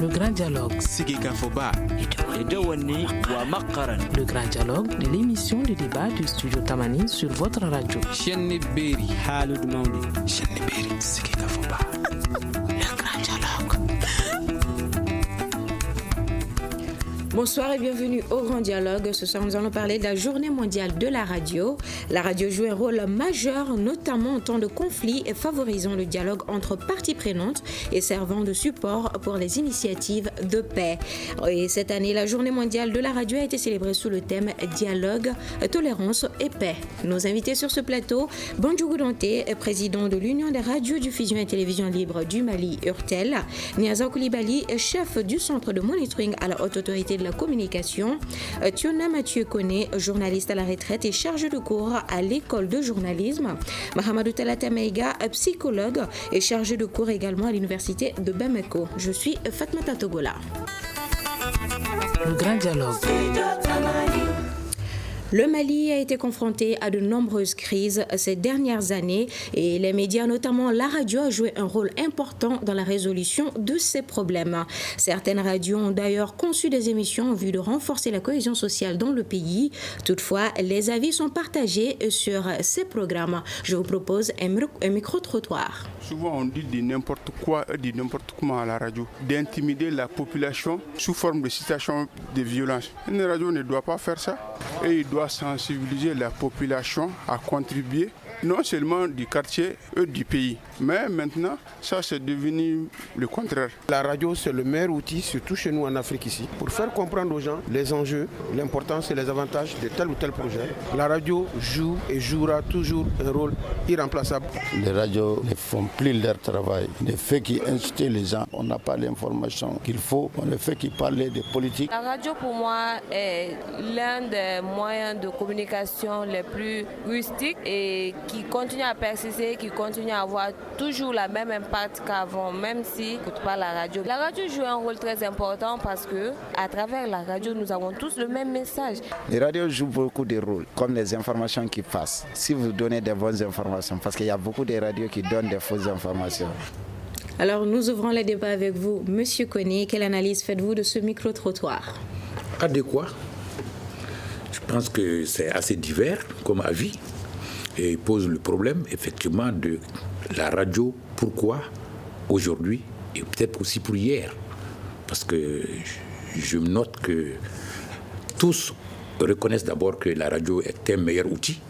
Le grand dialogue. Sigikafoba. Le grand dialogue de l'émission de débat du studio Tamani sur votre radio. Chenni Beri. Halud Maudi. Chenni Beri. Sigikafoba. Le grand dialogue. Bonsoir et bienvenue au Grand Dialogue. Ce soir, nous allons parler de la Journée mondiale de la radio. La radio joue un rôle majeur, notamment en temps de conflit, et favorisant le dialogue entre parties prenantes et servant de support pour les initiatives de paix. Et cette année, la Journée mondiale de la radio a été célébrée sous le thème Dialogue, tolérance et paix. Nos invités sur ce plateau, Bandjougou Danté, président de l'Union des radios diffusion et télévision libre du Mali, URTEL, Niaza Koulibaly, chef du centre de monitoring à la haute autorité de la communication, Tiona Mathieu Koné, journaliste à la retraite et chargé de cours à l'école de journalisme, Mahamadou Talata Meiga, psychologue et chargé de cours également à l'université de Bamako. Je suis Fatmata Togola. Le grand dialogue. Le Mali a été confronté à de nombreuses crises ces dernières années et les médias, notamment la radio, a joué un rôle important dans la résolution de ces problèmes. Certaines radios ont d'ailleurs conçu des émissions en vue de renforcer la cohésion sociale dans le pays. Toutefois, les avis sont partagés sur ces programmes. Je vous propose un micro-trottoir. Souvent, on dit de n'importe quoi, de n'importe comment à la radio, d'intimider la population sous forme de situation de violence. Une radio ne doit pas faire ça et il doit sensibiliser la population à contribuer non seulement du quartier et du pays. Mais maintenant, ça c'est devenu le contraire. La radio, c'est le meilleur outil, surtout chez nous en Afrique ici, pour faire comprendre aux gens les enjeux, l'importance et les avantages de tel ou tel projet. La radio joue et jouera toujours un rôle irremplaçable. Les radios ne font plus leur travail. Le fait qu'ils incitent les gens, on n'a pas l'information qu'il faut. Le fait qu'ils parlent de politique. La radio pour moi est l'un des moyens de communication les plus rustiques et qui continue à persister, qui continue à avoir toujours le même impact qu'avant, même si on n'écoute pas la radio. La radio joue un rôle très important parce que à travers la radio, nous avons tous le même message. Les radios jouent beaucoup de rôles, comme les informations qui passent. Si vous donnez des bonnes informations, parce qu'il y a beaucoup de radios qui donnent des fausses informations. Alors, nous ouvrons le débat avec vous. Monsieur Koné, quelle analyse faites-vous de ce micro-trottoir? Adéquat. Je pense que c'est assez divers comme avis. Et il pose le problème, effectivement, de la radio. Pourquoi aujourd'hui et peut-être aussi pour hier? Parce que je note que tous reconnaissent d'abord que la radio est un meilleur outil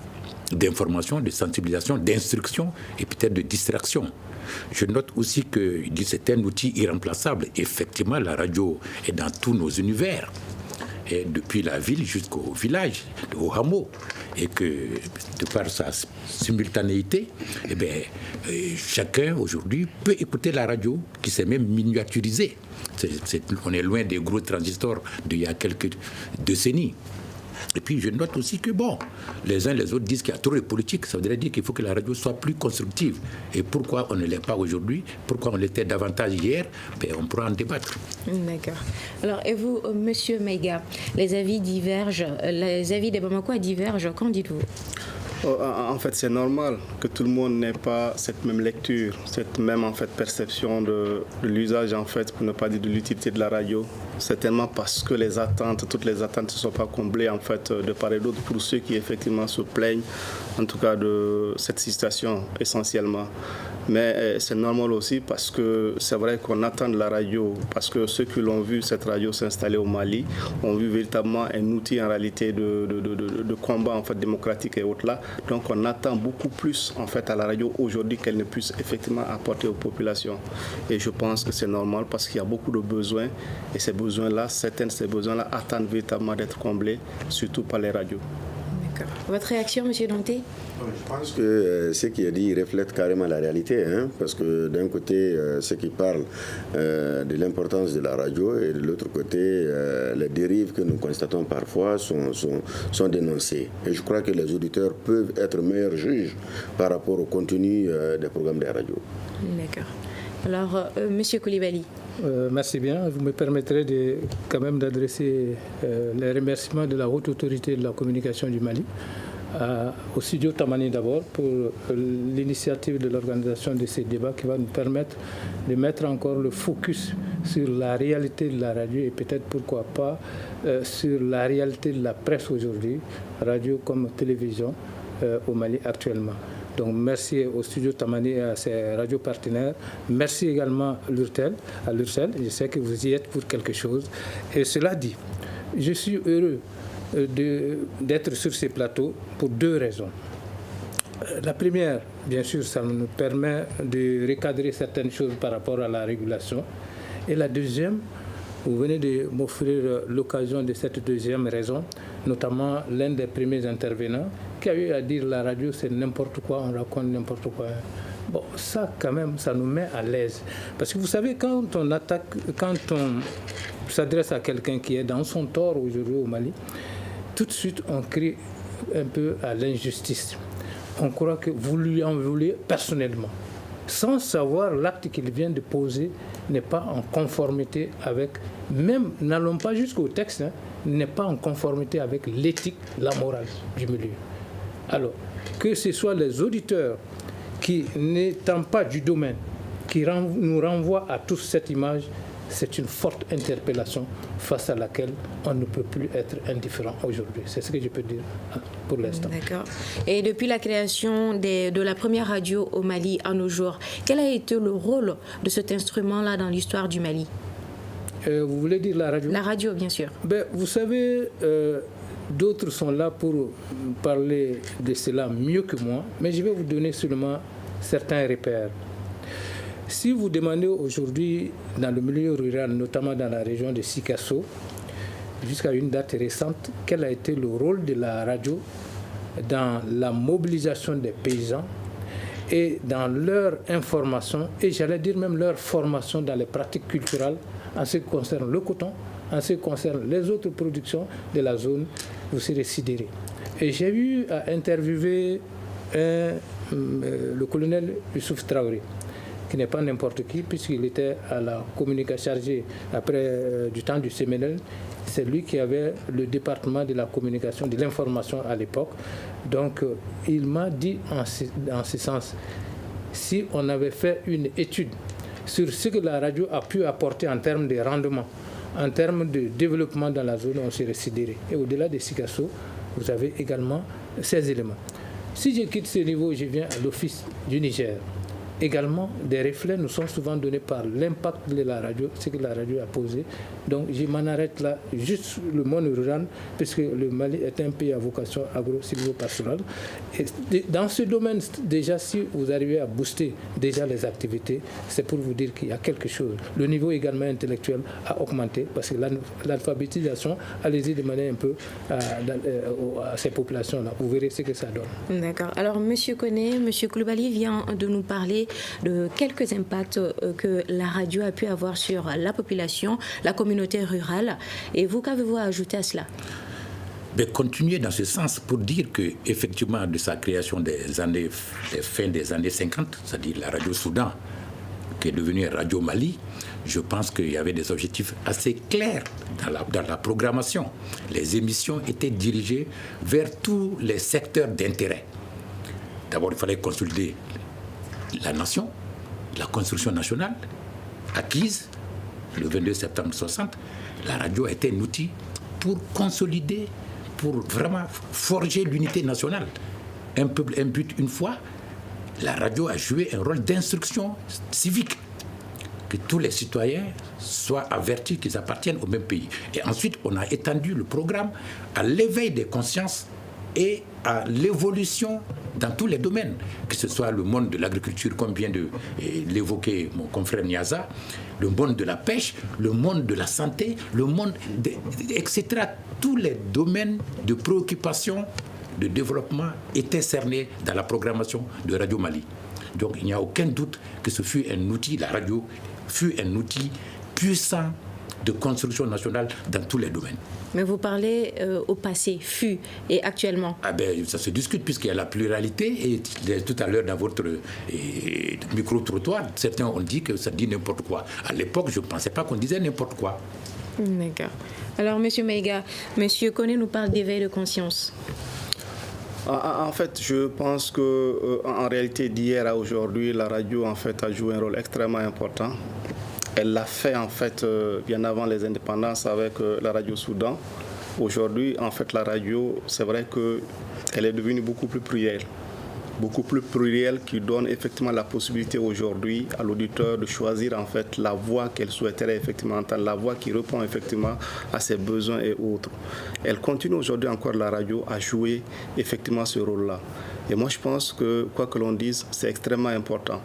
d'information, de sensibilisation, d'instruction et peut-être de distraction. Je note aussi que c'est un outil irremplaçable. Effectivement, la radio est dans tous nos univers. Et depuis la ville jusqu'au village, au hameau, et que de par sa simultanéité, chacun aujourd'hui peut écouter la radio qui s'est même miniaturisée. On est loin des gros transistors d'il y a quelques décennies. Et puis je note aussi que les uns les autres disent qu'il y a trop de politique. Ça voudrait dire qu'il faut que la radio soit plus constructive. Et pourquoi on ne l'est pas aujourd'hui? Pourquoi on l'était davantage hier? On pourra en débattre. D'accord. Alors, et vous, monsieur Meiga, les avis divergent, les avis des Bamakois divergent, qu'en dites-vous? En fait, c'est normal que tout le monde n'ait pas cette même lecture, cette même perception de l'usage, pour ne pas dire de l'utilité de la radio. Certainement parce que toutes les attentes ne sont pas comblées de part et d'autre pour ceux qui effectivement se plaignent, en tout cas de cette situation essentiellement. Mais c'est normal aussi parce que c'est vrai qu'on attend de la radio, parce que ceux qui l'ont vu cette radio s'installer au Mali ont vu véritablement un outil en réalité de combat démocratique et autres là. Donc on attend beaucoup plus à la radio aujourd'hui qu'elle ne puisse effectivement apporter aux populations. Et je pense que c'est normal parce qu'il y a beaucoup de besoins et ces besoins-là, certains de ces besoins-là attendent véritablement d'être comblés, surtout par les radios. D'accord. Votre réaction, M. Danté? Je pense que ce qui est dit reflète carrément la réalité, parce que d'un côté, ceux qui parlent de l'importance de la radio et de l'autre côté, les dérives que nous constatons parfois sont dénoncées. Et je crois que les auditeurs peuvent être meilleurs juges par rapport au contenu des programmes de la radio. D'accord. Alors, M. Koulibaly. Merci bien. Vous me permettrez quand même d'adresser les remerciements de la haute autorité de la communication du Mali au studio Tamani d'abord pour l'initiative de l'organisation de ces débats qui va nous permettre de mettre encore le focus sur la réalité de la radio et peut-être pourquoi pas sur la réalité de la presse aujourd'hui, radio comme télévision au Mali actuellement. Donc merci au studio Tamani et à ses radios partenaires. Merci également à l'URTEL. Je sais que vous y êtes pour quelque chose. Et cela dit, je suis heureux d'être sur ces plateaux pour deux raisons. La première, bien sûr, ça nous permet de recadrer certaines choses par rapport à la régulation. Et la deuxième, vous venez de m'offrir l'occasion de cette deuxième raison, notamment l'un des premiers intervenants qui a eu à dire la radio c'est n'importe quoi, on raconte n'importe quoi. Bon, ça quand même, ça nous met à l'aise. Parce que vous savez, quand on s'adresse à quelqu'un qui est dans son tort aujourd'hui au Mali, tout de suite on crie un peu à l'injustice. On croit que vous lui en voulez personnellement, sans savoir l'acte qu'il vient de poser n'est pas en conformité avec, même n'allons pas jusqu'au texte, n'est pas en conformité avec l'éthique, la morale du milieu. Alors, que ce soit les auditeurs qui, n'étant pas du domaine, qui nous renvoient à tous cette image, c'est une forte interpellation face à laquelle on ne peut plus être indifférent aujourd'hui. C'est ce que je peux dire pour l'instant. D'accord. Et depuis la création de la première radio au Mali à nos jours, quel a été le rôle de cet instrument-là dans l'histoire du Mali ? Vous voulez dire la radio ? La radio, bien sûr. Vous savez, d'autres sont là pour parler de cela mieux que moi, mais je vais vous donner seulement certains repères. Si vous demandez aujourd'hui dans le milieu rural, notamment dans la région de Sikasso, jusqu'à une date récente, quel a été le rôle de la radio dans la mobilisation des paysans et dans leur information, et j'allais dire même leur formation dans les pratiques culturelles en ce qui concerne le coton, en ce qui concerne les autres productions de la zone, vous serez sidérés. Et j'ai eu à interviewer le colonel Youssouf Traoré, qui n'est pas n'importe qui, puisqu'il était à la communication chargée après du temps du CMNL. C'est lui qui avait le département de la communication, de l'information à l'époque. Donc, il m'a dit en ce sens, si on avait fait une étude sur ce que la radio a pu apporter en termes de rendement, en termes de développement dans la zone, on serait sidéré. Et au-delà de Sikasso, vous avez également ces éléments. Si je quitte ce niveau, je viens à l'Office du Niger. Également, des reflets nous sont souvent donnés par l'impact de la radio, ce que la radio a posé. Donc, je m'en arrête là, juste le monde rural, puisque le Mali est un pays à vocation agro-silvopastorale. Et dans ce domaine, déjà, si vous arrivez à booster déjà les activités, c'est pour vous dire qu'il y a quelque chose. Le niveau également intellectuel a augmenté, parce que l'alphabétisation, allez-y demander un peu à ces populations-là. Vous verrez ce que ça donne. D'accord. Alors, M. Koné, M. Koulibaly vient de nous parler de quelques impacts que la radio a pu avoir sur la population, la communauté rurale. Et vous, qu'avez-vous à ajouter à cela ? Continuer dans ce sens pour dire qu'effectivement, de sa création des fin des années 50, c'est-à-dire la radio Soudan, qui est devenue Radio Mali, je pense qu'il y avait des objectifs assez clairs dans la programmation. Les émissions étaient dirigées vers tous les secteurs d'intérêt. D'abord, il fallait consolider la nation, la construction nationale, acquise le 22 septembre 60, la radio a été un outil pour consolider, pour vraiment forger l'unité nationale. Un peuple, un but, une foi. La radio a joué un rôle d'instruction civique, que tous les citoyens soient avertis qu'ils appartiennent au même pays. Et ensuite, on a étendu le programme à l'éveil des consciences et à l'évolution dans tous les domaines, que ce soit le monde de l'agriculture, comme vient de l'évoquer mon confrère Niaza, le monde de la pêche, le monde de la santé, le monde, etc. Tous les domaines de préoccupation, de développement étaient cernés dans la programmation de Radio Mali. Donc il n'y a aucun doute que ce fut un outil, la radio fut un outil puissant de construction nationale dans tous les domaines. Mais vous parlez au passé, fut et actuellement. Ça se discute puisqu'il y a la pluralité et tout à l'heure dans votre micro-trottoir, certains ont dit que ça dit n'importe quoi. À l'époque, je ne pensais pas qu'on disait n'importe quoi. D'accord. Alors, M. Maïga, M. Koné nous parle d'éveil de conscience. En fait, je pense que en réalité, d'hier à aujourd'hui, la radio en fait a joué un rôle extrêmement important. Elle l'a fait en fait bien avant les indépendances avec la radio Soudan. Aujourd'hui, en fait, la radio, c'est vrai qu'elle est devenue beaucoup plus plurielle, qui donne effectivement la possibilité aujourd'hui à l'auditeur de choisir en fait la voix qu'elle souhaiterait effectivement entendre, la voix qui répond effectivement à ses besoins et autres. Elle continue aujourd'hui encore, la radio, à jouer effectivement ce rôle-là. Et moi, je pense que, quoi que l'on dise, c'est extrêmement important.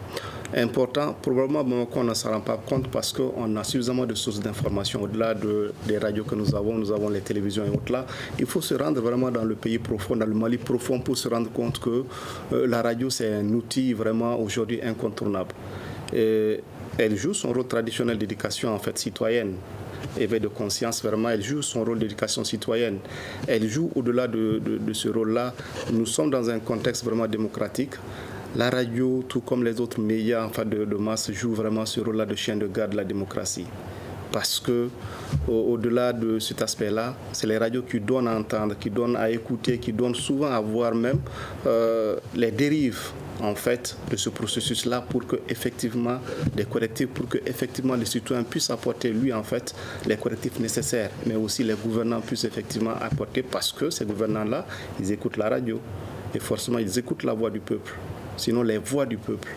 Important, probablement qu'on ne s'en rend pas compte parce qu'on a suffisamment de sources d'informations. Au-delà des radios que nous avons les télévisions et autres là. Il faut se rendre vraiment dans le pays profond, dans le Mali profond, pour se rendre compte que la radio, c'est un outil vraiment aujourd'hui incontournable. Et elle joue son rôle traditionnel d'éducation en fait citoyenne. Éveil de conscience, vraiment, elle joue son rôle d'éducation citoyenne. Elle joue au-delà de ce rôle-là. Nous sommes dans un contexte vraiment démocratique. La radio, tout comme les autres médias en fait, de masse, joue vraiment ce rôle-là de chien de garde de la démocratie. Parce que, au-delà de cet aspect-là, c'est les radios qui donnent à entendre, qui donnent à écouter, qui donnent souvent à voir même les dérives en fait de ce processus-là pour que effectivement des correctifs, pour que effectivement les citoyens puissent apporter lui en fait les correctifs nécessaires, mais aussi les gouvernants puissent effectivement apporter parce que ces gouvernants-là, ils écoutent la radio et forcément ils écoutent la voix du peuple. Sinon les voix du peuple.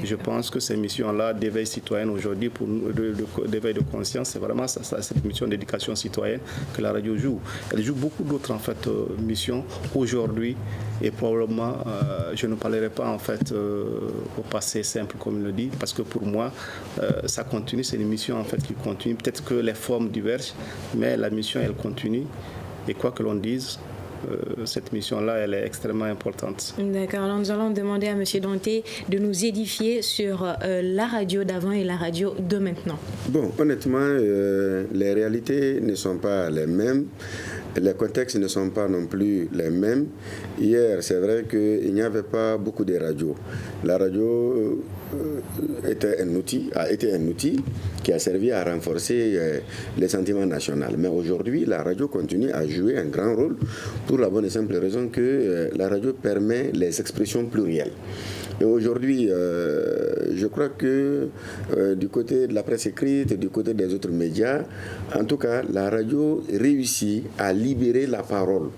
Je pense que ces missions-là d'éveil citoyen aujourd'hui, d'éveil de conscience, c'est vraiment cette mission d'éducation citoyenne que la radio joue. Elle joue beaucoup d'autres en fait missions aujourd'hui et probablement je ne parlerai pas en fait au passé simple comme il le dit parce que pour moi ça continue, c'est une mission en fait qui continue. Peut-être que les formes divergent, mais la mission elle continue et quoi que l'on dise. Cette mission-là, elle est extrêmement importante. D'accord. Alors, nous allons demander à M. Danté de nous édifier sur la radio d'avant et la radio de maintenant. Bon, honnêtement, les réalités ne sont pas les mêmes. Les contextes ne sont pas non plus les mêmes. Hier, c'est vrai qu'il n'y avait pas beaucoup de radios. La radio a été un outil qui a servi à renforcer les sentiments nationaux. Mais aujourd'hui, la radio continue à jouer un grand rôle pour la bonne et simple raison que la radio permet les expressions plurielles. Et aujourd'hui, je crois que du côté de la presse écrite, du côté des autres médias, en tout cas, la radio réussit à libérer la parole.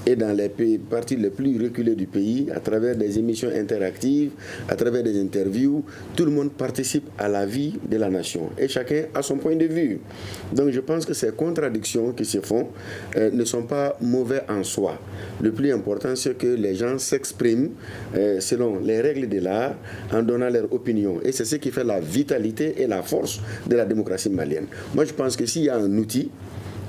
Et dans les parties les plus reculées du pays, à travers des émissions interactives, à travers des interviews, tout le monde participe à la vie de la nation. Et chacun a son point de vue. Donc je pense que ces contradictions qui se font ne sont pas mauvaises en soi. Le plus important, c'est que les gens s'expriment selon les règles de l'art, en donnant leur opinion. Et c'est ce qui fait la vitalité et la force de la démocratie malienne. Moi, je pense que s'il y a un outil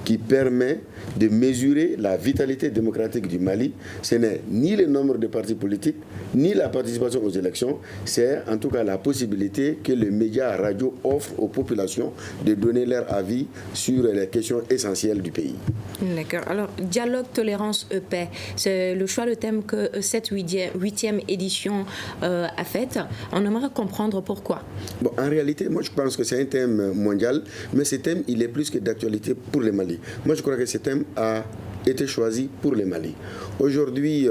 qui permet de mesurer la vitalité démocratique du Mali, ce n'est ni le nombre de partis politiques, ni la participation aux élections, c'est en tout cas la possibilité que les médias radio offrent aux populations de donner leur avis sur les questions essentielles du pays. D'accord. Alors, dialogue, tolérance, paix, c'est le choix de thème que cette 8e édition a fait. On aimerait comprendre pourquoi. Bon, en réalité, moi je pense que c'est un thème mondial, mais ce thème, il est plus que d'actualité pour le Mali. Moi, je crois que ce thème a été choisi pour le Mali. Aujourd'hui,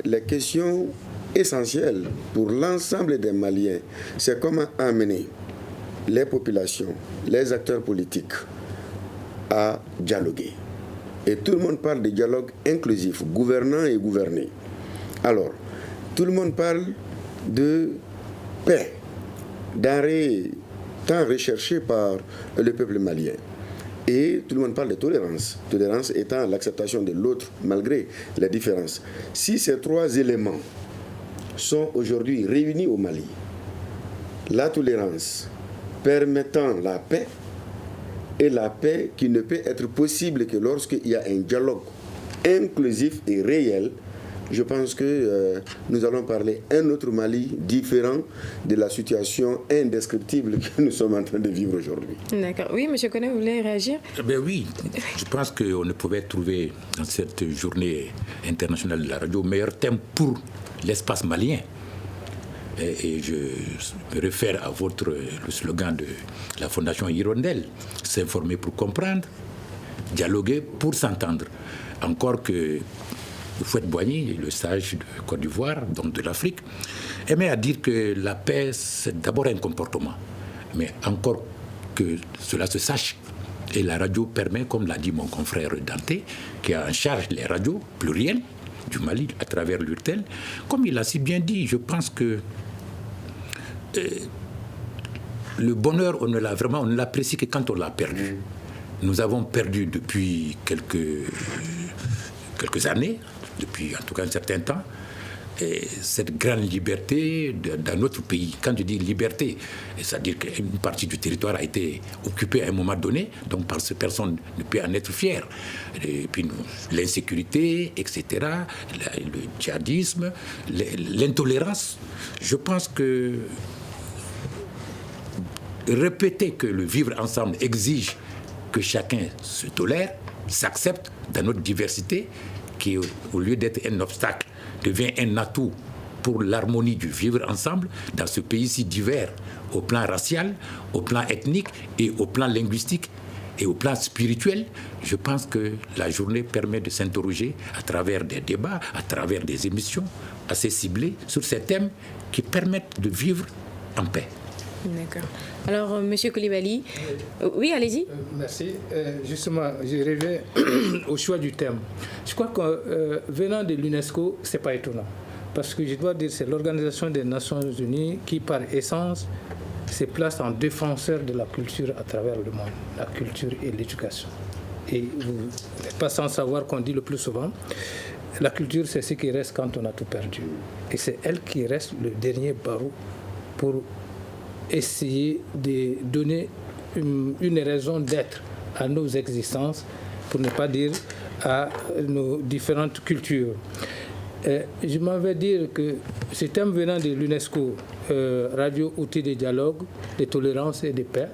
les questions essentielles pour l'ensemble des Maliens, c'est comment amener les populations, les acteurs politiques à dialoguer. Et tout le monde parle de dialogue inclusif, gouvernant et gouverné. Alors, tout le monde parle de paix, d'arrêt tant recherché par le peuple malien. Et tout le monde parle de tolérance. Tolérance étant l'acceptation de l'autre malgré les différences. Si ces trois éléments sont aujourd'hui réunis au Mali, la tolérance permettant la paix, et la paix qui ne peut être possible que lorsqu'il y a un dialogue inclusif et réel, je pense que nous allons parler un autre Mali différent de la situation indescriptible que nous sommes en train de vivre aujourd'hui. D'accord. Oui, M. Koné, vous voulez réagir? Oui, je pense qu'on ne pouvait trouver dans cette journée internationale de la radio meilleur thème pour l'espace malien. Et je me réfère à le slogan de la Fondation Hirondelle, s'informer pour comprendre, dialoguer pour s'entendre. Encore que Houphouët-Boigny, le sage de Côte d'Ivoire, donc de l'Afrique, aimait à dire que la paix, c'est d'abord un comportement. Mais encore que cela se sache, et la radio permet, comme l'a dit mon confrère Dante, qui a en charge les radios plurielles du Mali à travers l'URTEL, comme il a si bien dit, je pense que le bonheur, on ne l'apprécie que quand on l'a perdu. Nous avons perdu depuis quelques années, depuis en tout cas un certain temps, et cette grande liberté dans notre pays. Quand je dis liberté, c'est-à-dire qu'une partie du territoire a été occupée à un moment donné, donc parce que personne ne peut en être fier. Et puis l'insécurité, etc., le djihadisme, l'intolérance. Je pense que répéter que le vivre ensemble exige que chacun se tolère, s'accepte dans notre diversité, qui au lieu d'être un obstacle, devient un atout pour l'harmonie du vivre ensemble dans ce pays si divers au plan racial, au plan ethnique et au plan linguistique et au plan spirituel. Je pense que la journée permet de s'interroger à travers des débats, à travers des émissions assez ciblées sur ces thèmes qui permettent de vivre en paix. D'accord. Alors, Monsieur Coulibaly, oui, allez-y. Merci. Justement, je reviens au choix du thème. Je crois que venant de l'UNESCO, ce n'est pas étonnant. Parce que je dois dire, c'est l'Organisation des Nations Unies qui, par essence, se place en défenseur de la culture à travers le monde, la culture et l'éducation. Et vous n'êtes pas sans savoir qu'on dit le plus souvent, la culture, c'est ce qui reste quand on a tout perdu. Et c'est elle qui reste le dernier barreau pour essayer de donner une raison d'être à nos existences, pour ne pas dire à nos différentes cultures. Je m'en vais dire que ce thème venant de l'UNESCO, radio, outil de dialogue, de tolérance et de paix,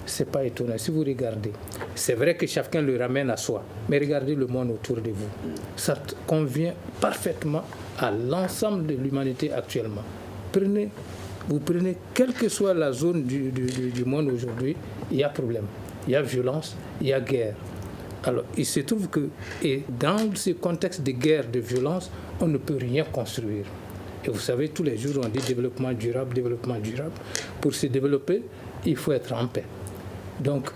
ce n'est pas étonnant. Si vous regardez, c'est vrai que chacun le ramène à soi, mais regardez le monde autour de vous. Ça convient parfaitement à l'ensemble de l'humanité actuellement. Vous prenez, quelle que soit la zone du monde aujourd'hui, il y a problème, il y a violence, il y a guerre. Alors, il se trouve que, et dans ce contexte de guerre, de violence, on ne peut rien construire. Et vous savez, tous les jours, on dit développement durable, développement durable. Pour se développer, il faut être en paix. Donc,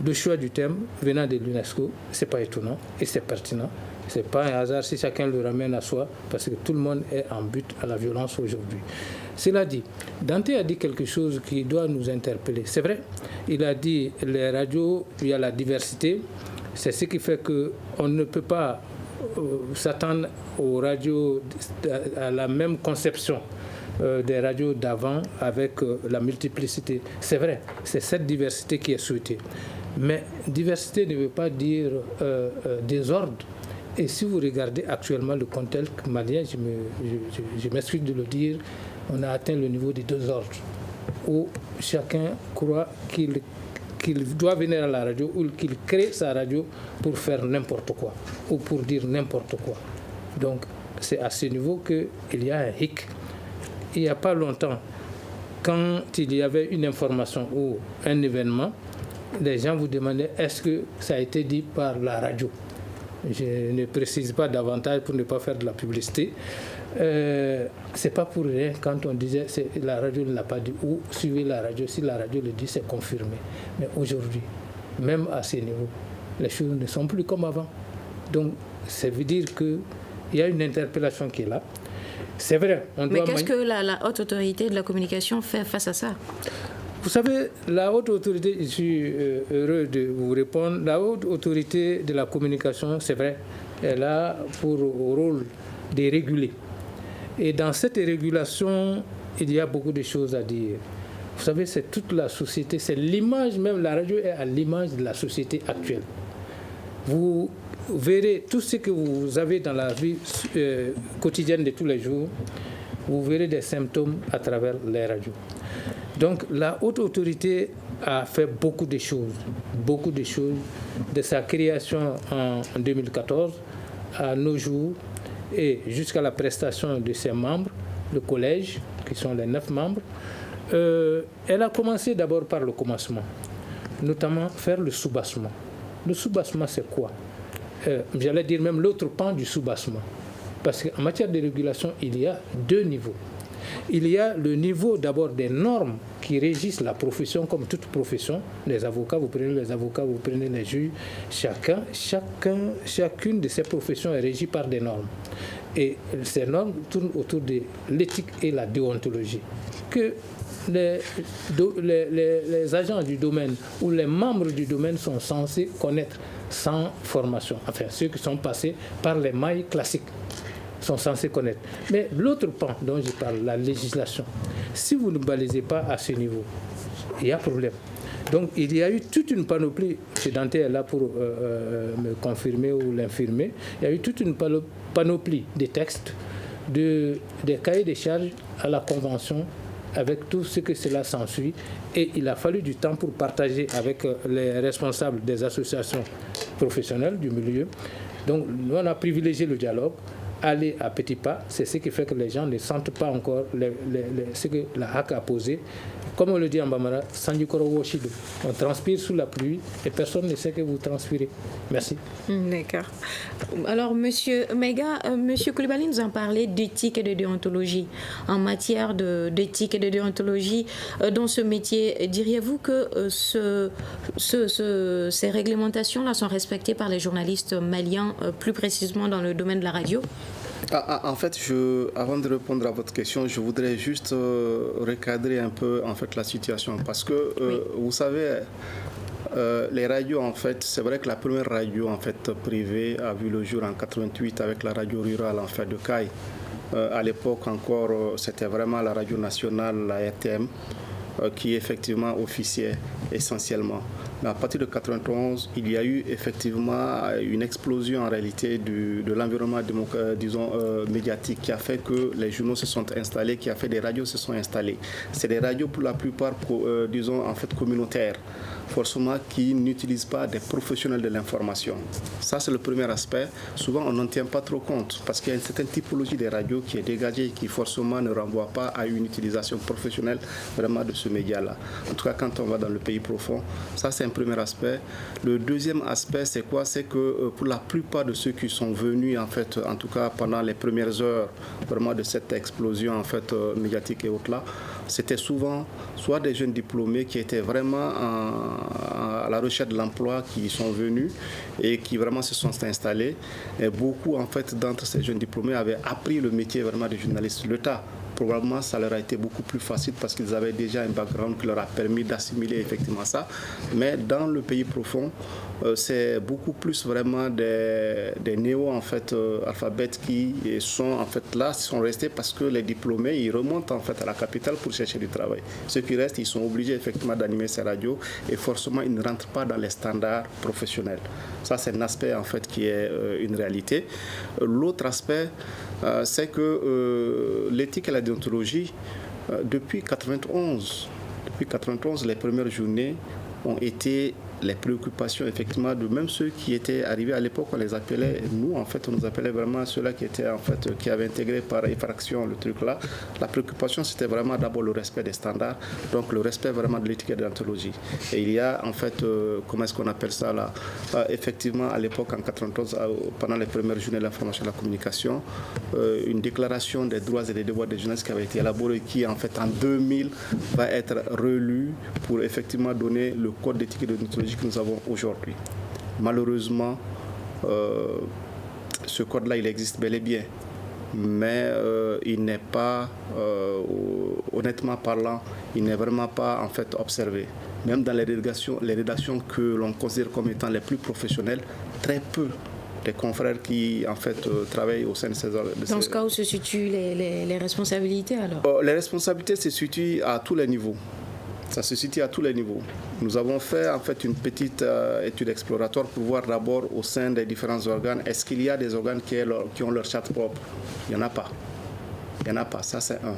le choix du thème venant de l'UNESCO, ce n'est pas étonnant et c'est pertinent. Ce n'est pas un hasard si chacun le ramène à soi, parce que tout le monde est en but à la violence aujourd'hui. Cela dit, Dante a dit quelque chose qui doit nous interpeller. C'est vrai, il a dit les radios, il y a la diversité. C'est ce qui fait qu'on ne peut pas s'attendre aux radios à la même conception des radios d'avant avec la multiplicité. C'est vrai, c'est cette diversité qui est souhaitée. Mais diversité ne veut pas dire désordre. Et si vous regardez actuellement le contexte malien, je m'excuse de le dire, on a atteint le niveau des deux ordres, où chacun croit qu'il doit venir à la radio ou qu'il crée sa radio pour faire n'importe quoi ou pour dire n'importe quoi. Donc, c'est à ce niveau qu'il y a un hic. Il n'y a pas longtemps, quand il y avait une information ou un événement, les gens vous demandaient est-ce que ça a été dit par la radio. Je ne précise pas davantage pour ne pas faire de la publicité. C'est pas pour rien quand on disait la radio ne l'a pas dit ou suivez la radio. Si la radio le dit, c'est confirmé. Mais aujourd'hui, même à ce niveau, les choses ne sont plus comme avant. Donc, ça veut dire qu'il y a une interpellation qui est là. C'est vrai. Mais qu'est-ce que la haute autorité de la communication fait face à ça ? Vous savez, la haute autorité, je suis heureux de vous répondre, la haute autorité de la communication, c'est vrai, elle a pour rôle de réguler. Et dans cette régulation, il y a beaucoup de choses à dire. Vous savez, c'est toute la société, c'est l'image même, la radio est à l'image de la société actuelle. Vous verrez tout ce que vous avez dans la vie quotidienne de tous les jours, vous verrez des symptômes à travers les radios. Donc la haute autorité a fait beaucoup de choses de sa création en 2014 à nos jours et jusqu'à la prestation de ses membres, le collège, qui sont les 9 membres. Elle a commencé d'abord par le commencement, notamment faire le soubassement. Le soubassement, c'est quoi ? J'allais dire même l'autre pan du soubassement. Parce qu'en matière de régulation, il y a 2 niveaux. Il y a le niveau d'abord des normes qui régissent la profession, comme toute profession. Les avocats, vous prenez les avocats, vous prenez les juges. Chacune de ces professions est régie par des normes. Et ces normes tournent autour de l'éthique et la déontologie. Que les agents du domaine ou les membres du domaine sont censés connaître sans formation. Enfin, ceux qui sont passés par les mailles classiques sont censés connaître. Mais l'autre pan dont je parle, la législation, si vous ne balisez pas à ce niveau, il y a problème. Donc il y a eu toute une panoplie, M. Dante est là pour me confirmer ou l'infirmer, il y a eu toute une panoplie des textes, des cahiers de charges à la Convention, avec tout ce que cela s'ensuit. Et il a fallu du temps pour partager avec les responsables des associations professionnelles du milieu. Donc nous, on a privilégié le dialogue, aller à petits pas, c'est ce qui fait que les gens ne sentent pas encore ce que la HAC a posé. Comme on le dit en Bambara, on transpire sous la pluie et personne ne sait que vous transpirez. Merci. D'accord. Alors, Monsieur Mega, Monsieur Coulibaly nous en parlait d'éthique et de déontologie. En matière d'éthique et de déontologie, dans ce métier, diriez-vous que ces réglementations-là sont respectées par les journalistes maliens, plus précisément dans le domaine de la radio? En fait, avant de répondre à votre question, je voudrais juste recadrer un peu en fait la situation, parce que vous savez, les radios, en fait, c'est vrai que la première radio en fait privée a vu le jour en 88 avec la radio rurale en fait de Caille. À l'époque encore, c'était vraiment la radio nationale, la RTM, qui effectivement officiait essentiellement. Mais à partir de 91, il y a eu effectivement une explosion en réalité de l'environnement médiatique qui a fait que les journaux se sont installés, qui a fait des radios se sont installées. C'est des radios pour la plupart, en fait communautaires, forcément qui n'utilisent pas des professionnels de l'information. Ça, c'est le premier aspect. Souvent, on n'en tient pas trop compte parce qu'il y a une certaine typologie des radios qui est dégagée et qui forcément ne renvoie pas à une utilisation professionnelle vraiment de ce média-là. En tout cas, quand on va dans le pays profond, ça, c'est un premier aspect. Le deuxième aspect, c'est quoi? C'est que pour la plupart de ceux qui sont venus, en fait, en tout cas pendant les premières heures vraiment de cette explosion en fait médiatique et autres-là, c'était souvent soit des jeunes diplômés qui étaient vraiment à la recherche de l'emploi, qui sont venus et qui vraiment se sont installés. Et beaucoup en fait d'entre ces jeunes diplômés avaient appris le métier vraiment de journaliste. Le tas, probablement ça leur a été beaucoup plus facile parce qu'ils avaient déjà un background qui leur a permis d'assimiler effectivement ça. Mais dans le pays profond, c'est beaucoup plus vraiment des néo en fait alphabètes qui sont en fait là, sont restés parce que les diplômés ils remontent en fait à la capitale pour chercher du travail. Ceux qui restent, ils sont obligés effectivement d'animer ces radios et forcément ils ne rentrent pas dans les standards professionnels. Ça, c'est un aspect en fait qui est une réalité. L'autre aspect, c'est que l'éthique et la déontologie, depuis 91, les premières journées ont été les préoccupations effectivement de même ceux qui étaient arrivés à l'époque, on les appelait, nous en fait on nous appelait vraiment ceux-là qui étaient en fait, qui avaient intégré par effraction le truc là. La préoccupation c'était vraiment d'abord le respect des standards, donc le respect vraiment de l'éthique et de la déontologie. Et il y a en fait, comment est-ce qu'on appelle ça là, effectivement à l'époque en 91, pendant les premières journées de l'information et de la communication, une déclaration des droits et des devoirs des journalistes qui avait été élaborée, qui en fait en 2000 va être relue pour effectivement donner le code d'éthique et de déontologie que nous avons aujourd'hui. Malheureusement, ce code-là, il existe bel et bien, mais il n'est pas, honnêtement parlant, il n'est vraiment pas en fait observé. Même dans les rédactions que l'on considère comme étant les plus professionnelles, très peu des confrères qui en fait travaillent au sein de ces organisations. Dans ce cas, où se situent les responsabilités alors? Les responsabilités se situent à tous les niveaux. Ça se situe à tous les niveaux. Nous avons fait en fait une petite étude exploratoire pour voir d'abord au sein des différents organes, est-ce qu'il y a des organes qui ont leur charte propre? Il n'y en a pas. Il n'y en a pas, ça c'est un.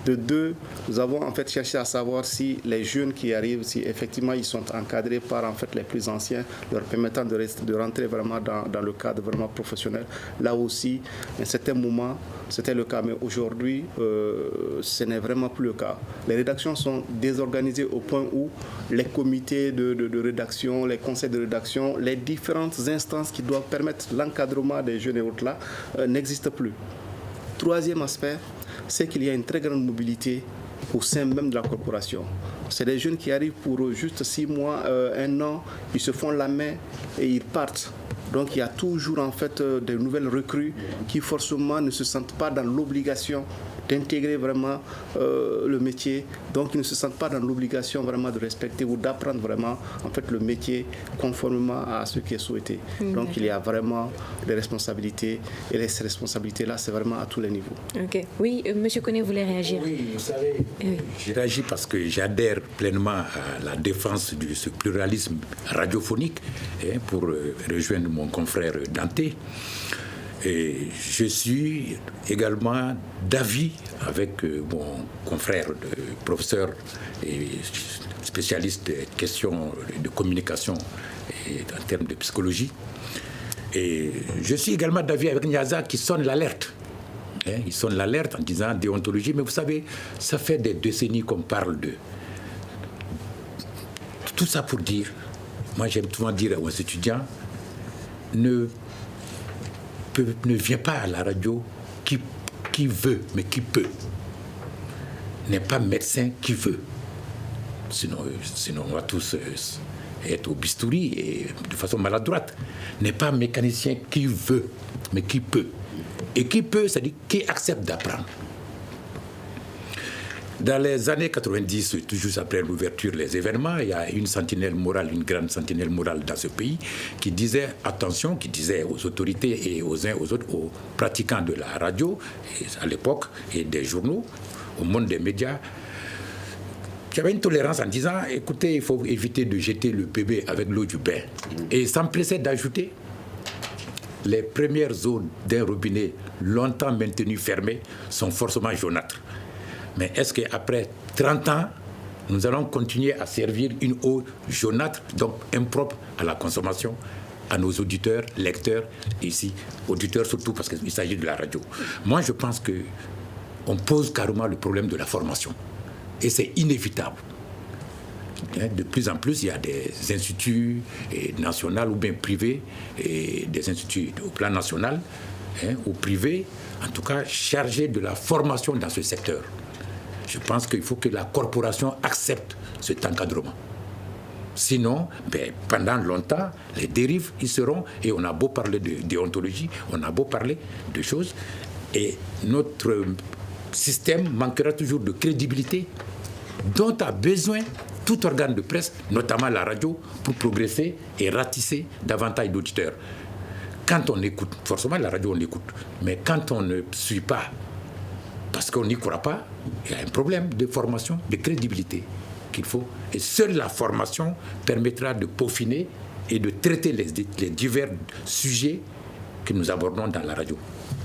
De deux, nous avons en fait cherché à savoir si les jeunes qui arrivent, si effectivement ils sont encadrés par en fait les plus anciens, leur permettant de rentrer vraiment dans le cadre vraiment professionnel. Là aussi, à un certain moment, C'était le cas, mais aujourd'hui, ce n'est vraiment plus le cas. Les rédactions sont désorganisées au point où les comités de rédaction, les conseils de rédaction, les différentes instances qui doivent permettre l'encadrement des jeunes et autres là n'existent plus. Troisième aspect, c'est qu'il y a une très grande mobilité au sein même de la corporation. C'est des jeunes qui arrivent pour juste 6 mois, 1 an, ils se font la main et ils partent. Donc il y a toujours en fait de nouvelles recrues qui forcément ne se sentent pas dans l'obligation d'intégrer vraiment le métier. Donc ils ne se sentent pas dans l'obligation vraiment de respecter ou d'apprendre vraiment en fait le métier conformément à ce qui est souhaité. Donc il y a vraiment des responsabilités et ces responsabilités-là, c'est vraiment à tous les niveaux. Ok. Oui, Monsieur Koné voulait réagir. Oui, vous savez, j'ai réagi parce que j'adhère pleinement à la défense de ce pluralisme radiophonique pour rejoindre mon confrère Dante. Et je suis également d'avis avec mon confrère professeur et spécialiste des questions de communication et en termes de psychologie. Et je suis également d'avis avec Niaza qui sonne l'alerte. Il sonne l'alerte en disant déontologie, mais vous savez, ça fait des décennies qu'on parle de... Tout ça pour dire, moi j'aime souvent dire aux étudiants, ne vient pas à la radio qui veut, mais qui peut. N'est pas médecin qui veut. Sinon on va tous être au bistouri et de façon maladroite. N'est pas mécanicien qui veut, mais qui peut. Et qui peut, c'est-à-dire qui accepte d'apprendre. Dans les années 90, toujours après l'ouverture des événements, il y a une sentinelle morale, une grande sentinelle morale dans ce pays qui disait, attention, qui disait aux autorités et aux uns aux autres, aux pratiquants de la radio, à l'époque, et des journaux, au monde des médias, il y avait une tolérance en disant, écoutez, il faut éviter de jeter le bébé avec l'eau du bain. Et s'empressait d'ajouter, les premières zones d'un robinet longtemps maintenues fermées sont forcément jaunâtres. Mais est-ce qu'après 30 ans, nous allons continuer à servir une eau jaunâtre, donc impropre à la consommation, à nos auditeurs, lecteurs, ici, auditeurs surtout parce qu'il s'agit de la radio. Moi, je pense qu'on pose carrément le problème de la formation. Et c'est inévitable. De plus en plus, il y a des instituts nationaux ou bien privés, et des instituts au plan national ou privé, en tout cas chargés de la formation dans ce secteur. Je pense qu'il faut que la corporation accepte cet encadrement. Sinon, pendant longtemps, les dérives y seront, et on a beau parler de déontologie, on a beau parler de choses, et notre système manquera toujours de crédibilité dont a besoin tout organe de presse, notamment la radio, pour progresser et ratisser davantage d'auditeurs. Quand on écoute, forcément la radio on écoute, mais quand on ne suit pas, parce qu'on n'y croit pas, il y a un problème de formation, de crédibilité qu'il faut. Et seule la formation permettra de peaufiner et de traiter les divers sujets que nous abordons dans la radio.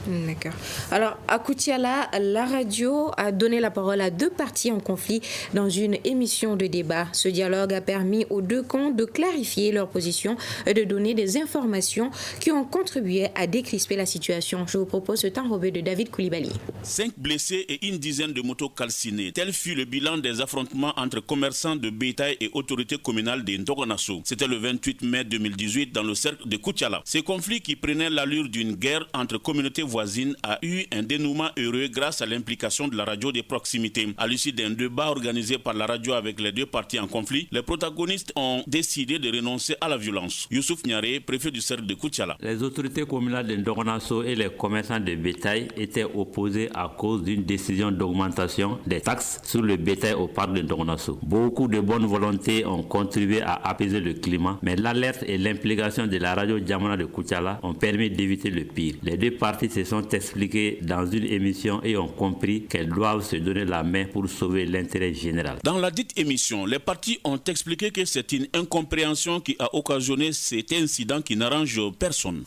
D'accord. Alors, à Koutiala, la radio a donné la parole à 2 parties en conflit dans une émission de débat. Ce dialogue a permis aux 2 camps de clarifier leur position et de donner des informations qui ont contribué à décrisper la situation. Je vous propose ce temps enrobé de David Koulibaly. 5 blessés et une dizaine de motos calcinées. Tel fut le bilan des affrontements entre commerçants de bétail et autorités communales de Ndogonasso. C'était le 28 mai 2018 dans le cercle de Koutiala. Ce conflit qui prenait l'allure d'une guerre entre communautés voisine a eu un dénouement heureux grâce à l'implication de la radio de proximité. À l'issue d'un débat organisé par la radio avec les 2 parties en conflit, les protagonistes ont décidé de renoncer à la violence. Youssouf Niaré, préfet du cercle de Koutiala. Les autorités communales de Ndogonasso et les commerçants de bétail étaient opposés à cause d'une décision d'augmentation des taxes sur le bétail au parc de Ndogonasso. Beaucoup de bonnes volontés ont contribué à apaiser le climat, mais l'alerte et l'implication de la radio Djamana de Koutiala ont permis d'éviter le pire. Les 2 parties se sont expliquées dans une émission et ont compris qu'elles doivent se donner la main pour sauver l'intérêt général. Dans la dite émission, les parties ont expliqué que c'est une incompréhension qui a occasionné cet incident qui n'arrange personne.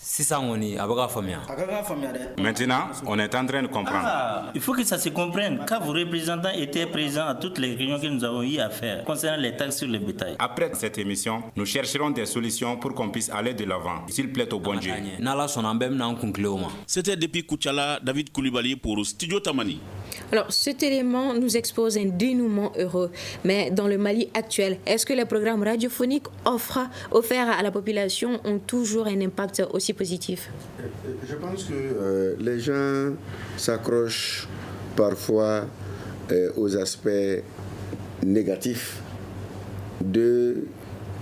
Maintenant, on est en train de comprendre. Il faut que ça se comprenne. Quand vos représentants étaient présents à toutes les réunions que nous avons eu à faire concernant les taxes sur le bétail. Après cette émission, nous chercherons des solutions pour qu'on puisse aller de l'avant, s'il plaît au bon Dieu. C'était depuis Koutiala, David Koulibaly pour Studio Tamani. Alors, cet élément nous expose un dénouement heureux. Mais dans le Mali actuel, est-ce que les programmes radiophoniques offerts à la population ont toujours un impact aussi positif? Je pense que les gens s'accrochent parfois aux aspects négatifs de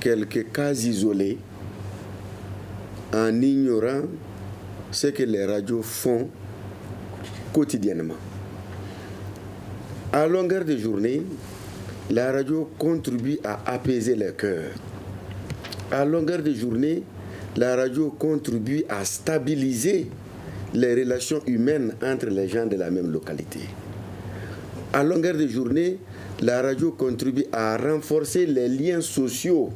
quelques cas isolés en ignorant ce que les radios font quotidiennement. À longueur de journée, la radio contribue à apaiser les cœurs. À longueur de journée, la radio contribue à stabiliser les relations humaines entre les gens de la même localité. À longueur de journée, la radio contribue à renforcer les liens sociaux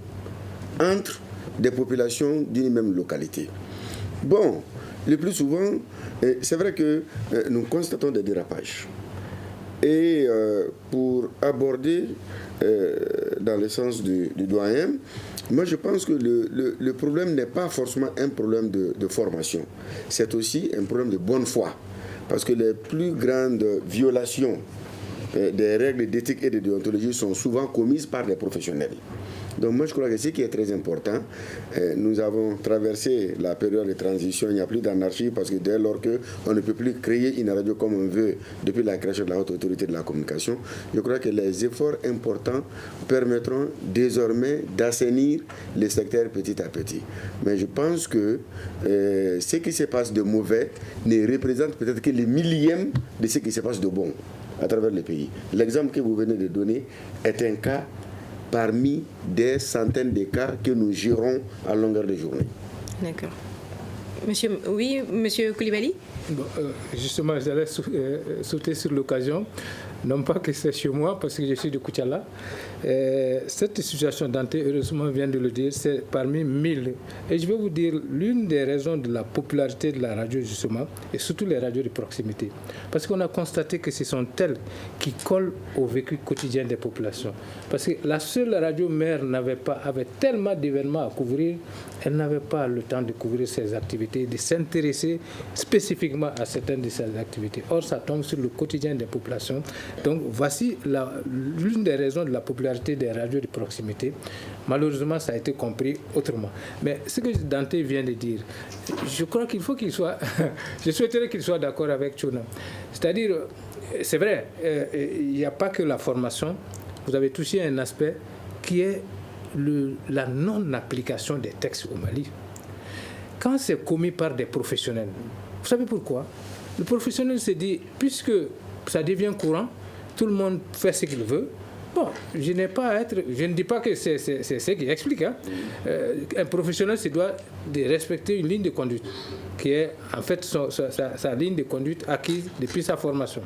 entre des populations d'une même localité. Bon, le plus souvent, c'est vrai que nous constatons des dérapages. Et pour aborder dans le sens du doyen, moi je pense que le problème n'est pas forcément un problème de formation. C'est aussi un problème de bonne foi. Parce que les plus grandes violations des règles d'éthique et de déontologie sont souvent commises par des professionnels. Donc moi je crois que ce qui est très important, nous avons traversé la période de transition, il n'y a plus d'anarchie parce que dès lors qu'on ne peut plus créer une radio comme on veut depuis la création de la haute autorité de la communication, je crois que les efforts importants permettront désormais d'assainir les secteurs petit à petit. Mais je pense que ce qui se passe de mauvais ne représente peut-être que le millième de ce qui se passe de bon à travers le pays. L'exemple que vous venez de donner est un cas parmi des centaines de cas que nous gérons à longueur de journée. D'accord. Monsieur Koulibaly? Bon, justement, j'allais sauter sur l'occasion, non pas que c'est chez moi, parce que je suis de Koutiala. Cette situation, Dante, heureusement, vient de le dire, c'est parmi 1000. Et je vais vous dire l'une des raisons de la popularité de la radio, justement, et surtout les radios de proximité. Parce qu'on a constaté que ce sont elles qui collent au vécu quotidien des populations. Parce que la seule radio mère avait tellement d'événements à couvrir, elle n'avait pas le temps de couvrir ses activités, de s'intéresser spécifiquement à certaines de ces activités. Or, ça tombe sur le quotidien des populations. Donc, voici l'une des raisons de la popularité des radios de proximité. Malheureusement, ça a été compris autrement. Mais ce que Dante vient de dire, je crois qu'il faut qu'il soit... je souhaiterais qu'il soit d'accord avec Tchouna. C'est-à-dire, c'est vrai, il n'y a pas que la formation. Vous avez touché un aspect qui est la non-application des textes au Mali. Quand c'est commis par des professionnels, vous savez pourquoi? Le professionnel se dit, puisque ça devient courant, tout le monde fait ce qu'il veut. Bon, je ne dis pas que c'est ce qui explique. Hein. Un professionnel se doit de respecter une ligne de conduite, qui est en fait sa ligne de conduite acquise depuis sa formation.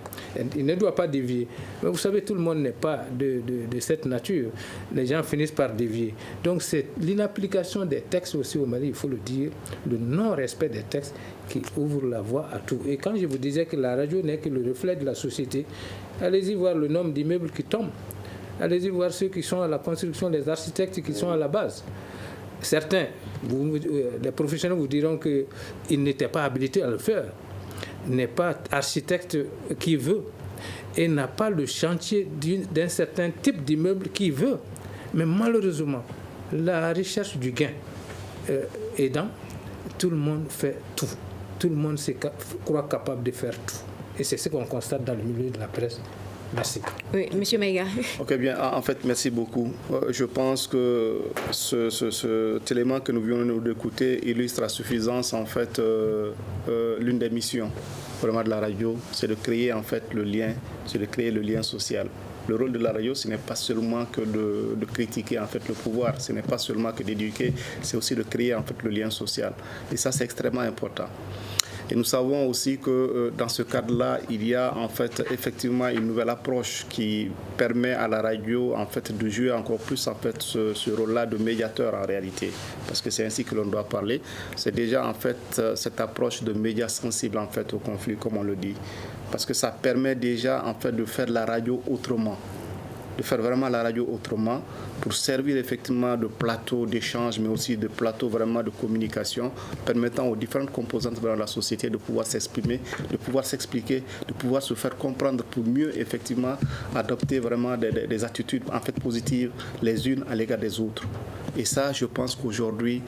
Il ne doit pas dévier. Mais vous savez, tout le monde n'est pas de cette nature. Les gens finissent par dévier. Donc c'est l'inapplication des textes aussi au Mali, il faut le dire, le non-respect des textes qui ouvre la voie à tout. Et quand je vous disais que la radio n'est que le reflet de la société, allez-y voir le nombre d'immeubles qui tombent. Allez-y voir ceux qui sont à la construction, les architectes qui sont à la base. Certains, les professionnels vous diront qu'ils n'étaient pas habilités à le faire. N'est pas architecte qui veut et n'a pas le chantier d'un certain type d'immeuble qui veut. Mais malheureusement, la recherche du gain aidant, tout le monde fait tout. Tout le monde se croit capable de faire tout. Et c'est ce qu'on constate dans le milieu de la presse. Merci. Oui, M. Maïga. Ok, bien. En fait, merci beaucoup. Je pense que cet élément que nous venons d'écouter illustre à suffisance, en fait, l'une des missions vraiment de la radio, c'est de créer, en fait, le lien, c'est de créer le lien social. Le rôle de la radio, ce n'est pas seulement que de critiquer, en fait, le pouvoir, ce n'est pas seulement que d'éduquer, c'est aussi de créer, en fait, le lien social. Et ça, c'est extrêmement important. Et nous savons aussi que dans ce cadre-là, il y a en fait effectivement une nouvelle approche qui permet à la radio en fait de jouer encore plus en fait ce rôle-là de médiateur en réalité, parce que c'est ainsi que l'on doit parler. C'est déjà en fait cette approche de média sensible en fait au conflit, comme on le dit, parce que ça permet déjà en fait de faire la radio autrement, de faire vraiment la radio autrement, pour servir effectivement de plateau d'échange, mais aussi de plateau vraiment de communication, permettant aux différentes composantes de la société de pouvoir s'exprimer, de pouvoir s'expliquer, de pouvoir se faire comprendre pour mieux effectivement adopter vraiment des attitudes en fait positives les unes à l'égard des autres. Et ça, je pense qu'aujourd'hui,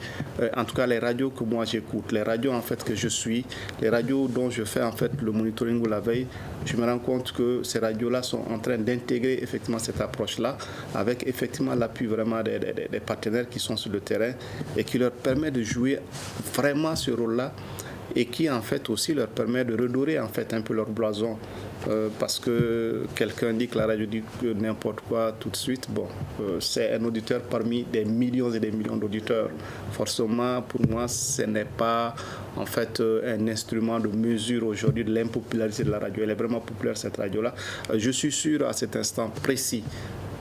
en tout cas les radios que moi j'écoute, les radios en fait que je suis, les radios dont je fais en fait le monitoring ou la veille, je me rends compte que ces radios-là sont en train d'intégrer effectivement cette approche-là avec effectivement l'appui vraiment des partenaires qui sont sur le terrain et qui leur permet de jouer vraiment ce rôle-là et qui en fait aussi leur permet de redorer en fait un peu leur blason. Parce que quelqu'un dit que la radio dit que n'importe quoi tout de suite, c'est un auditeur parmi des millions et des millions d'auditeurs. Forcément, pour moi, ce n'est pas en fait un instrument de mesure aujourd'hui de l'impopularité de la radio. Elle est vraiment populaire, cette radio-là. Je suis sûr à cet instant précis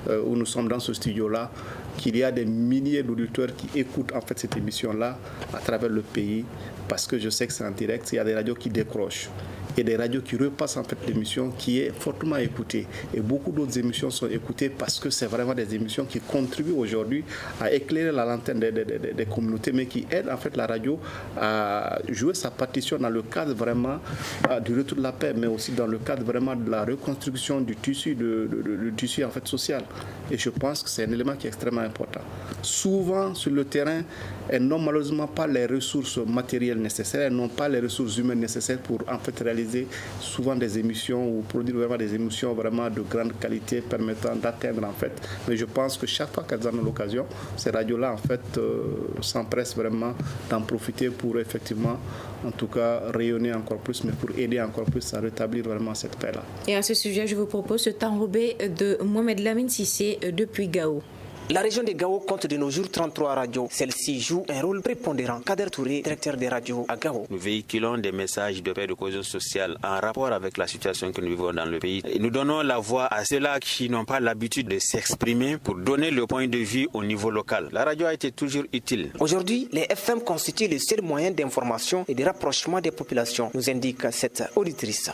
où nous sommes dans ce studio-là qu'il y a des milliers d'auditeurs qui écoutent en fait cette émission-là à travers le pays, parce que je sais que c'est en direct. Il y a des radios qui décrochent et des radios qui repassent en fait l'émission qui est fortement écoutée. Et beaucoup d'autres émissions sont écoutées parce que c'est vraiment des émissions qui contribuent aujourd'hui à éclairer la lanterne des communautés, mais qui aident en fait la radio à jouer sa partition dans le cadre vraiment du retour de la paix, mais aussi dans le cadre vraiment de la reconstruction du tissu, du tissu en fait social. Et je pense que c'est un élément qui est extrêmement important. Souvent sur le terrain, elles n'ont malheureusement pas les ressources matérielles nécessaires, elles n'ont pas les ressources humaines nécessaires pour en fait réaliser souvent des émissions ou produire vraiment des émissions vraiment de grande qualité permettant d'atteindre en fait. Mais je pense que chaque fois qu'elles en ont l'occasion, ces radios-là en fait s'empressent vraiment d'en profiter pour effectivement en tout cas rayonner encore plus, mais pour aider encore plus à rétablir vraiment cette paix-là. Et à ce sujet, je vous propose ce enrobé de Mohamed Lamine Sissé depuis Gao. La région de Gao compte de nos jours 33 radios. Celle-ci joue un rôle prépondérant. Kader Touré, directeur des radios à Gao. Nous véhiculons des messages de paix et de cohésion sociale en rapport avec la situation que nous vivons dans le pays. Et nous donnons la voix à ceux-là qui n'ont pas l'habitude de s'exprimer pour donner le point de vue au niveau local. La radio a été toujours utile. Aujourd'hui, les FM constituent le seul moyen d'information et de rapprochement des populations, nous indique cette auditrice.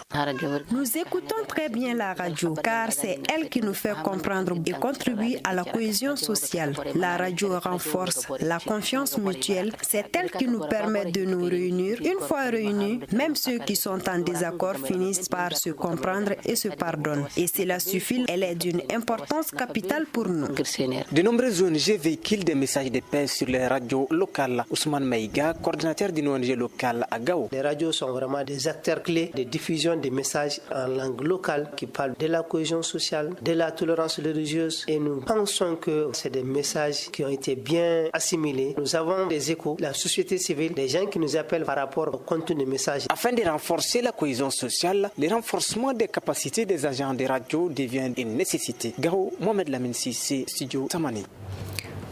Nous écoutons très bien la radio car c'est elle qui nous fait comprendre et contribue à la cohésion sociale. La radio renforce la confiance mutuelle. C'est elle qui nous permet de nous réunir. Une fois réunis, même ceux qui sont en désaccord finissent par se comprendre et se pardonnent. Et cela suffit, elle est d'une importance capitale pour nous. De nombreuses ONG véhiculent des messages de paix sur les radios locales. Ousmane Maïga, coordinateur d'une ONG locale à Gao. Les radios sont vraiment des acteurs clés de diffusion des messages en langue locale qui parlent de la cohésion sociale, de la tolérance religieuse. Et nous pensons que c'est des messages qui ont été bien assimilés. Nous avons des échos, la société civile, des gens qui nous appellent par rapport au contenu des messages. Afin de renforcer la cohésion sociale, le renforcement des capacités des agents de radio devient une nécessité. Gao, Mohamed Lamine Sissé, Studio Tamani.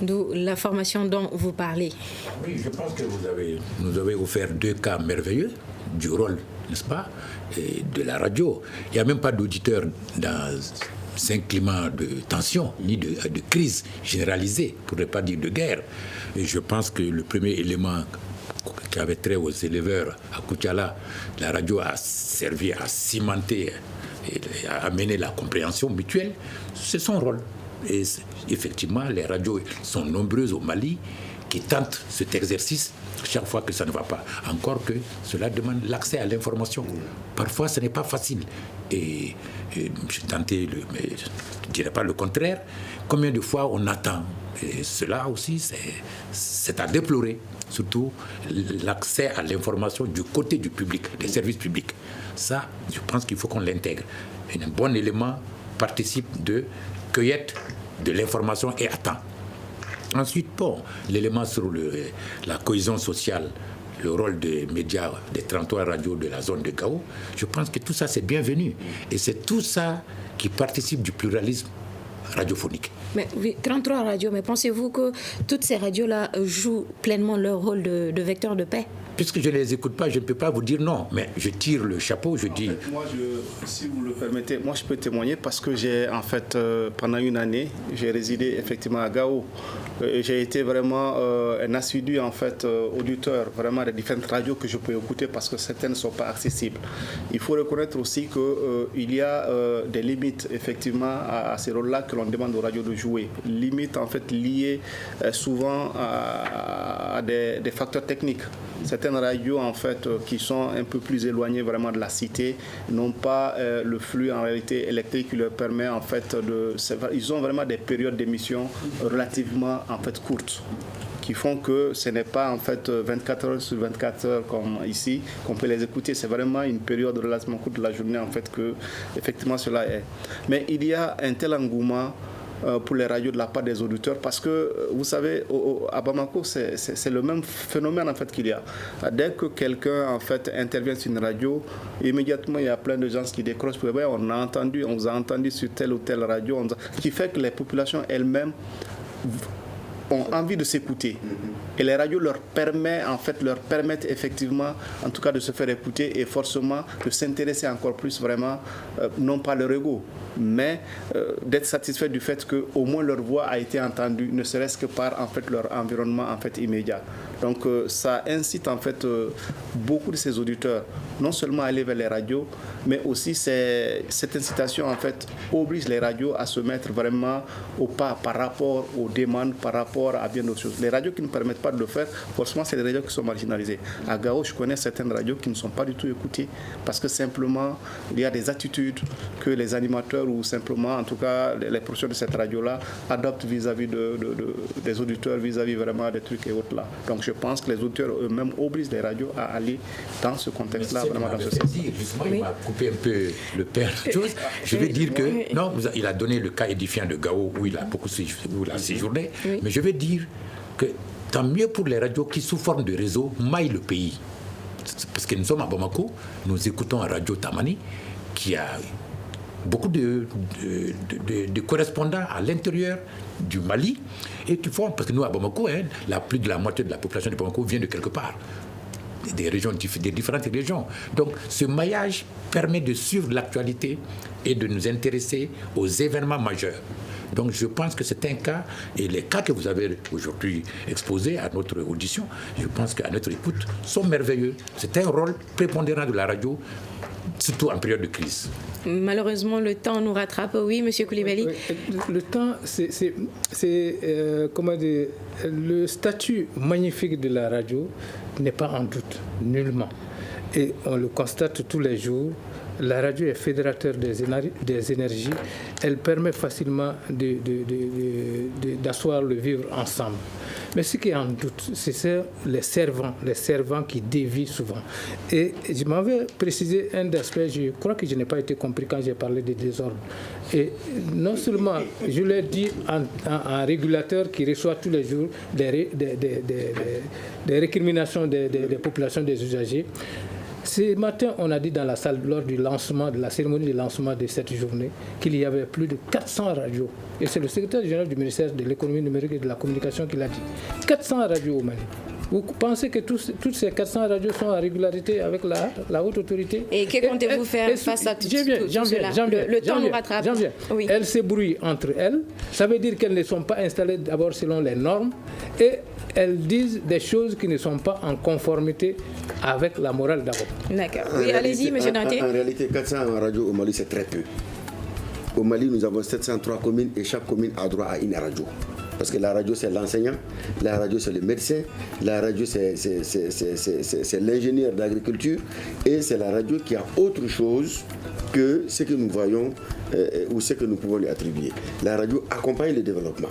D'où la formation dont vous parlez. Oui, je pense que nous avez offert 2 cas merveilleux du rôle, n'est-ce pas, et de la radio. Il n'y a même pas d'auditeurs dans un climat de tension, ni de crise généralisée, pour ne pas dire de guerre. Et je pense que le premier élément qui avait trait aux éleveurs à Koutiala, la radio a servi à cimenter et à amener la compréhension mutuelle, c'est son rôle. Et effectivement, les radios sont nombreuses au Mali qui tentent cet exercice chaque fois que ça ne va pas. Encore que cela demande l'accès à l'information. Parfois, ce n'est pas facile. Et je tentais, mais je ne dirais pas le contraire. Combien de fois on attend? Et cela aussi, c'est à déplorer. Surtout l'accès à l'information du côté du public, des services publics. Ça, je pense qu'il faut qu'on l'intègre. Un bon élément participe de cueillette de l'information et à temps. Ensuite, l'élément sur la cohésion sociale, le rôle des médias, des 33 radios de la zone de Gao, je pense que tout ça, c'est bienvenu. Et c'est tout ça qui participe du pluralisme radiophonique. Mais oui, 33 radios, mais pensez-vous que toutes ces radios-là jouent pleinement leur rôle de vecteur de paix ? puisque je ne les écoute pas, je ne peux pas vous dire non. Mais je tire le chapeau, je dis... Moi, si vous le permettez, moi je peux témoigner parce que j'ai pendant une année, j'ai résidé effectivement à Gao. J'ai été vraiment un assidu auditeur vraiment des différentes radios que je peux écouter parce que certaines ne sont pas accessibles. Il faut reconnaître aussi qu'il y a des limites effectivement à ces rôles-là que l'on demande aux radios de jouer. Limites liées souvent à des facteurs techniques. Certaines radios qui sont un peu plus éloignées vraiment de la cité n'ont pas le flux en réalité électrique qui leur permet ils ont vraiment des périodes d'émission relativement courtes qui font que ce n'est pas 24 heures sur 24 heures comme ici qu'on peut les écouter. C'est vraiment une période relativement courte de la journée que effectivement cela est. Mais il y a un tel engouement pour les radios de la part des auditeurs parce que vous savez à Bamako c'est le même phénomène qu'il y a. Dès que quelqu'un intervient sur une radio, immédiatement il y a plein de gens qui décrochent pour on vous a entendu sur telle ou telle radio, ce qui fait que les populations elles-mêmes ont envie de s'écouter et les radios leur permettent effectivement en tout cas de se faire écouter et forcément de s'intéresser encore plus vraiment non pas leur ego mais d'être satisfait du fait que au moins leur voix a été entendue ne serait-ce que par leur environnement immédiat. Donc ça incite beaucoup de ces auditeurs non seulement à aller vers les radios mais aussi cette incitation oblige les radios à se mettre vraiment au pas par rapport aux demandes, par rapport à bien d'autres choses. Les radios qui ne permettent pas de le faire, forcément c'est des radios qui sont marginalisées. À Gao, je connais certaines radios qui ne sont pas du tout écoutées parce que simplement il y a des attitudes que les animateurs ou simplement en tout cas les professionnels de cette radio-là adoptent vis-à-vis des auditeurs, vis-à-vis vraiment des trucs et autres là. Donc je pense que les auditeurs eux-mêmes obligent les radios à aller dans ce contexte-là, vraiment dans ce sens. Justement, il m'a coupé un peu le père de choses. Je vais dire que, non, il a donné le cas édifiant de Gao où il a beaucoup séjourné, mais je vais dire que tant mieux pour les radios qui, sous forme de réseau, maillent le pays. Parce que nous sommes à Bamako, nous écoutons Radio Tamani, qui a beaucoup de correspondants à l'intérieur du Mali et qui font, parce que nous à Bamako, plus de la moitié de la population de Bamako vient de quelque part, des différentes régions. Donc ce maillage permet de suivre l'actualité et de nous intéresser aux événements majeurs. Donc je pense que c'est un cas, et les cas que vous avez aujourd'hui exposés à notre audition, je pense qu'à notre écoute, sont merveilleux. C'est un rôle prépondérant de la radio, surtout en période de crise. Malheureusement, le temps nous rattrape. Oui, M. Koulibaly. Le temps, comment dire, le statut magnifique de la radio n'est pas en doute, nullement. Et on le constate tous les jours. La radio est fédérateur des énergies. Elle permet facilement d'asseoir le vivre ensemble. Mais ce qui est en doute, c'est les servants qui dévient souvent. Et je m'avais précisé un aspect, je crois que je n'ai pas été compris quand j'ai parlé des désordres. Et non seulement, je l'ai dit en régulateur qui reçoit tous les jours des récriminations des populations, des usagers. Ce matin, on a dit dans la salle, lors du lancement, de la cérémonie de lancement de cette journée, qu'il y avait plus de 400 radios. Et c'est le secrétaire général du ministère de l'économie numérique et de la communication qui l'a dit. 400 radios au Mali. Vous pensez que toutes ces 400 radios sont en régularité avec la haute autorité? Et que comptez-vous faire face à tout cela? Le temps nous rattrape. Oui. Elles s'ébrouillent entre elles. Ça veut dire qu'elles ne sont pas installées d'abord selon les normes et elles disent des choses qui ne sont pas en conformité avec la morale d'abord. D'accord. Oui, allez-y, M. Danté. En réalité, 400 radios au Mali, c'est très peu. Au Mali, nous avons 703 communes et chaque commune a droit à une radio. Parce que la radio, c'est l'enseignant, la radio, c'est le médecin, la radio, c'est l'ingénieur d'agriculture et c'est la radio qui a autre chose que ce que nous voyons ou ce que nous pouvons lui attribuer. La radio accompagne le développement.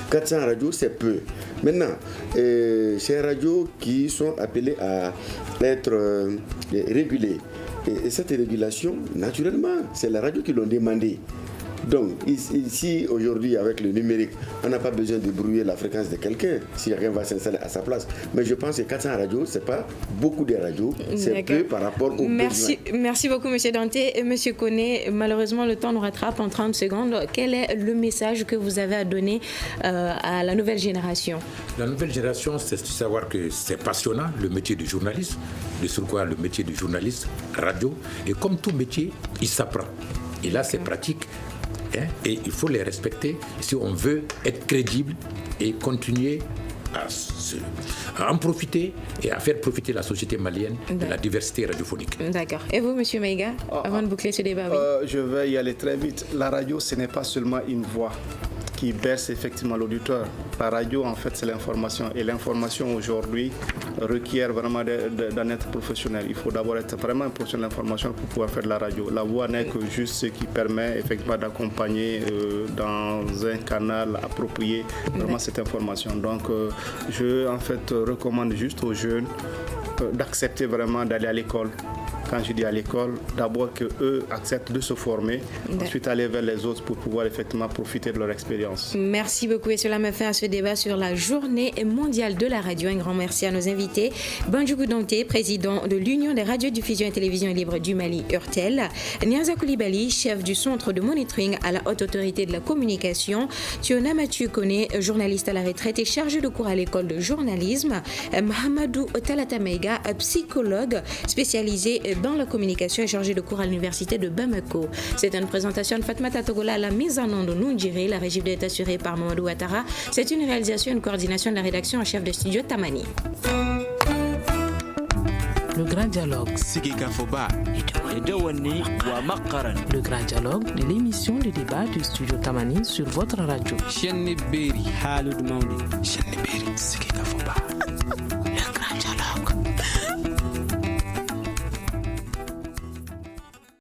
400 radios, c'est peu. Maintenant, ces radios qui sont appelées à être régulées. Et cette régulation, naturellement, c'est la radio qui l'ont demandé. Donc ici aujourd'hui avec le numérique, on n'a pas besoin de brouiller la fréquence de quelqu'un si quelqu'un va s'installer à sa place. Mais je pense que 400 radios, c'est pas beaucoup de radios, c'est peu par rapport aux besoins. Merci beaucoup M. Dante et M. Koné. Malheureusement, le temps nous rattrape en 30 secondes. Quel est le message que vous avez à donner à la nouvelle génération? La nouvelle génération, c'est de savoir que c'est passionnant, le métier du journaliste, de surcroît le métier du journaliste radio. Et comme tout métier, il s'apprend. Et là, c'est pratique. Et il faut les respecter si on veut être crédible et continuer à en profiter et à faire profiter la société malienne de la diversité radiophonique. D'accord. Et vous, M. Maïga, avant de boucler ce débat? Je vais y aller très vite. La radio, ce n'est pas seulement une voix qui berce effectivement l'auditeur. La radio, en fait, c'est l'information. Et l'information, aujourd'hui, requiert vraiment d'en être professionnel. Il faut d'abord être vraiment un professionnel d'information pour pouvoir faire de la radio. La voix n'est que juste ce qui permet effectivement d'accompagner dans un canal approprié vraiment cette information. Donc, je, en fait, recommande juste aux jeunes d'accepter vraiment d'aller à l'école. Quand je dis à l'école, d'abord qu'eux acceptent de se former, ensuite aller vers les autres pour pouvoir effectivement profiter de leur expérience. Merci beaucoup et cela me fait à ce débat sur la journée mondiale de la radio. Un grand merci à nos invités. Bandjougou Dante, président de l'Union des radiodiffusions et télévisions libres du Mali, URTEL. Niaza Koulibaly, chef du centre de monitoring à la Haute Autorité de la Communication. Tiona Mathieu Koné, journaliste à la retraite et chargé de cours à l'école de journalisme. Mahamadou Talata Meiga, psychologue spécialisé dans la communication et chargé de cours à l'université de Bamako. C'est une présentation de Fatmata Togola à la mise en onde de Nundjiri. La régie est assurée par Mamadou Ouattara. C'est une réalisation et une coordination de la rédaction en chef de studio Tamani. Le grand dialogue. Le grand dialogue de l'émission de débat du studio Tamani sur votre radio.